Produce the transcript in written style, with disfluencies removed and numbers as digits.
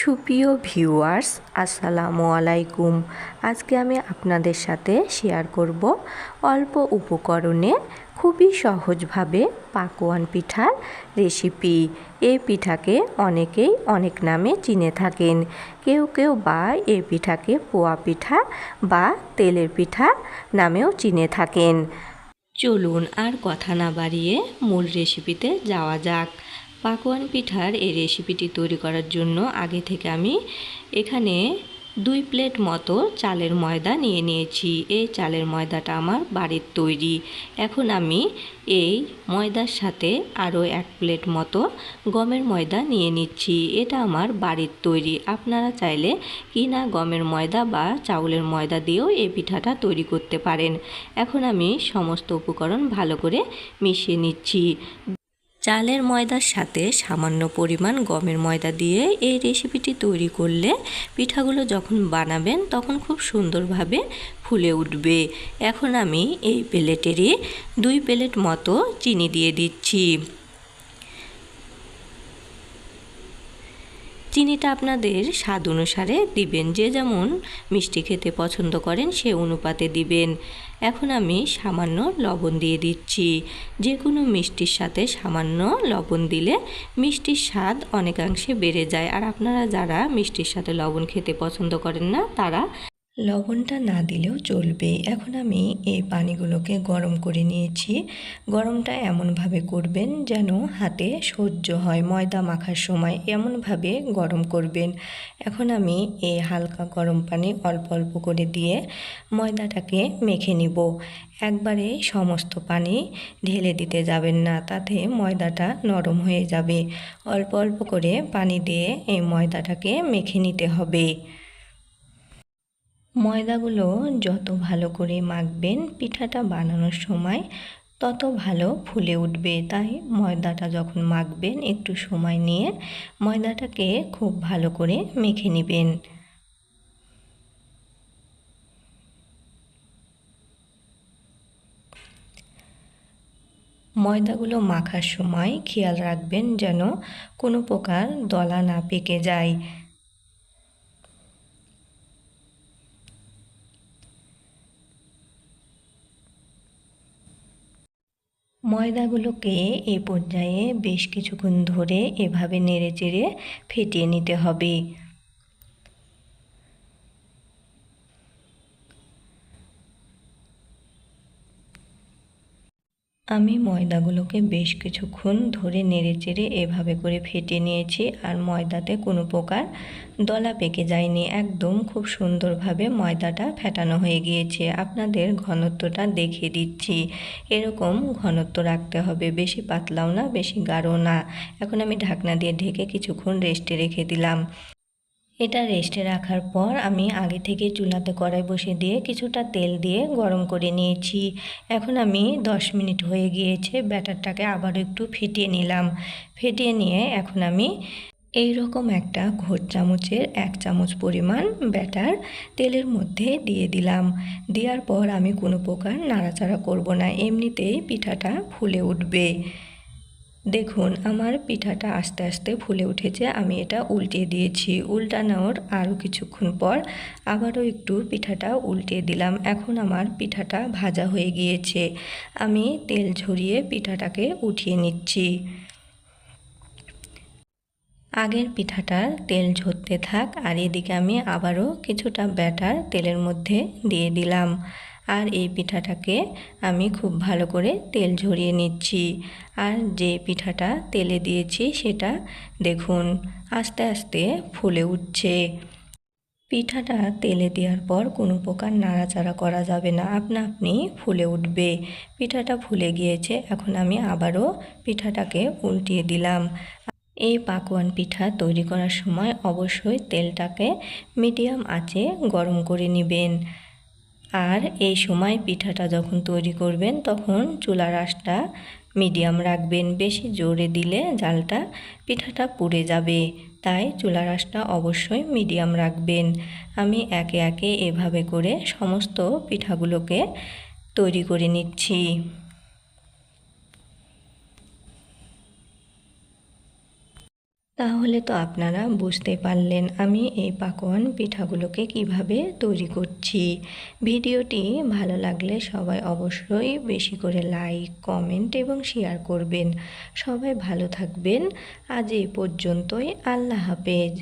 সুপ্রিয় ভিউয়ার্স, আসসালামু আলাইকুম। আজকে আমি আপনাদের সাথে শেয়ার করব অল্প উপকরণে খুবই সহজভাবে পাকোয়ান পিঠার রেসিপি। এই পিঠাকে অনেকেই অনেক নামে চিনে থাকেন। কেউ কেউ বা এই পিঠাকে পোয়া পিঠা বা তেলের পিঠা নামেও চিনে থাকেন। চলুন আর কথা না বাড়িয়ে মূল রেসিপিতে যাওয়া যাক। পাকোয়ান পিঠার এই রেসিপিটি তৈরি করার জন্য আগে থেকে আমি এখানে 2 প্লেট মতো চালের ময়দা নিয়ে নিয়েছি। এই চালের ময়দাটা আমার বাড়ির তৈরি। এখন আমি এই ময়দার সাথে আরও 1 প্লেট মতো গমের ময়দা নিয়ে নিচ্ছি। এটা আমার বাড়ির তৈরি। আপনারা চাইলে কিনা গমের ময়দা বা চাউলের ময়দা দিয়েও এই পিঠাটা তৈরি করতে পারেন। এখন আমি সমস্ত উপকরণ ভালো করে মিশিয়ে নিচ্ছি। চালের ময়দার সাথে সামান্য পরিমাণ গমের ময়দা দিয়ে এই রেসিপিটি তৈরি করলে পিঠাগুলো যখন বানাবেন তখন খুব সুন্দরভাবে ফুলে উঠবে। এখন আমি এই প্লেটেরই 2 প্লেট মতো চিনি দিয়ে দিচ্ছি। চিনিটা আপনাদের স্বাদ অনুসারে দিবেন, যে যেমন মিষ্টি খেতে পছন্দ করেন সে অনুপাতে দিবেন। এখন আমি সামান্য লবণ দিয়ে দিচ্ছি। যে কোনো মিষ্টির সাথে সামান্য লবণ দিলে মিষ্টির স্বাদ অনেকাংশে বেড়ে যায়। আর আপনারা যারা মিষ্টির সাথে লবণ খেতে পছন্দ করেন না তারা লবণটা না দিলেও চলবে। এখন আমি এই পানিগুলোকে গরম করে নিয়েছি। গরমটা এমনভাবে করবেন যেন হাতে সহ্য হয়। ময়দা মাখার সময় এমনভাবে গরম করবেন। এখন আমি এই হালকা গরম পানি অল্প অল্প করে দিয়ে ময়দাটাকে মেখে নিব। একবারে সমস্ত পানি ঢেলে দিতে যাবেন না, তাতে ময়দাটা নরম হয়ে যাবে। অল্প অল্প করে পানি দিয়ে এই ময়দাটাকে মেখে নিতে হবে। ময়দাগুলো যত ভালো করে মাখবেন পিঠাটা বানানোর সময় তত ভালো ফুলে উঠবে। তাই ময়দাটা যখন মাখবেন একটু সময় নিয়ে ময়দাটাকে খুব ভালো করে মেখে নেবেন। ময়দাগুলো মাখার সময় খেয়াল রাখবেন যেন কোনো প্রকার দলা না পেকে যায়। ময়দাগুলোকে এই পর্যায়ে বেশ কিছুক্ষণ ধরে এভাবে নেড়েচেড়ে ফেটিয়ে নিতে হবে। আমি ময়দাগুলোকে বেশ কিছুক্ষণ ধরে নেড়েচেড়ে এভাবে করে ফেটিয়ে নিয়েছি। আর ময়দাতে কোনো প্রকার দলা পেকে যায়নি। একদম খুব সুন্দরভাবে ময়দাটা ফেটানো হয়ে গিয়েছে। আপনাদের ঘনত্বটা দেখিয়ে দিচ্ছি। এরকম ঘনত্ব রাখতে হবে, বেশি পাতলাও না বেশি গাঢ়ও না। এখন আমি ঢাকনা দিয়ে ঢেকে কিছুক্ষণ রেস্টে রেখে দিলাম। এটা রেস্টে রাখার পর আমি আগে থেকে চুলাতে কড়াই বসিয়ে দিয়ে কিছুটা তেল দিয়ে গরম করে নিয়েছি। এখন আমি 10 মিনিট হয়ে গিয়েছে, ব্যাটারটাকে আবারও একটু ফেটিয়ে নিলাম। ফেটিয়ে নিয়ে এখন আমি এই রকম একটা ঘোর চামচের 1 চামচ পরিমাণ ব্যাটার তেলের মধ্যে দিয়ে দিলাম। দেওয়ার পর আমি কোনো প্রকার নাড়াচাড়া করব না, এমনিতেই পিঠাটা ফুলে উঠবে। দেখুন আমার পিঠাটা আস্তে আস্তে ফুলে উঠেছে। আমি এটা উল্টিয়ে দিয়েছি। উল্টানোর আরও কিছুক্ষণ পর আবারও একটু পিঠাটা উল্টিয়ে দিলাম। এখন আমার পিঠাটা ভাজা হয়ে গিয়েছে। আমি তেল ঝরিয়ে পিঠাটাকে উঠিয়ে নিচ্ছি। আগের পিঠাটার তেল ঝরতে থাক, আর এদিকে আমি আবারও কিছুটা ব্যাটার তেলের মধ্যে দিয়ে দিলাম। আর এই পিঠাটাকে আমি খুব ভালো করে তেল ঝরিয়ে নিচ্ছি। আর যে পিঠাটা তেলে দিয়েছি সেটা দেখুন আস্তে আস্তে ফুলে উঠছে। পিঠাটা তেলে দেওয়ার পর কোনো প্রকার নাড়াচাড়া করা যাবে না, আপনা আপনি ফুলে উঠবে। পিঠাটা ফুলে গিয়েছে। এখন আমি আবারও পিঠাটাকে উল্টিয়ে দিলাম। এই পাকোয়ান পিঠা তৈরি করার সময় অবশ্যই তেলটাকে মিডিয়াম আঁচে গরম করে নেবেন। আর এই সময় পিঠাটা যখন তৈরি করবেন তখন চুলার আঁচটা মিডিয়াম রাখবেন। বেশি জোরে দিলে জালটা পিঠাটা পুড়ে যাবে, তাই চুলার আঁচটা অবশ্যই মিডিয়াম রাখবেন। আমি একে একে এভাবে করে সমস্ত পিঠাগুলোকে তৈরি করে নিচ্ছি। তাহলে তো আপনারা বুঝতে পারলেন আমি এই পাকোয়ান পিঠাগুলোকে কিভাবে তৈরি করছি। ভিডিওটি ভালো লাগলে সবাই অবশ্যই বেশি করে লাইক, কমেন্ট এবং শেয়ার করবেন। সবাই ভালো থাকবেন। আজ এই পর্যন্তই। আল্লাহ হাফেজ।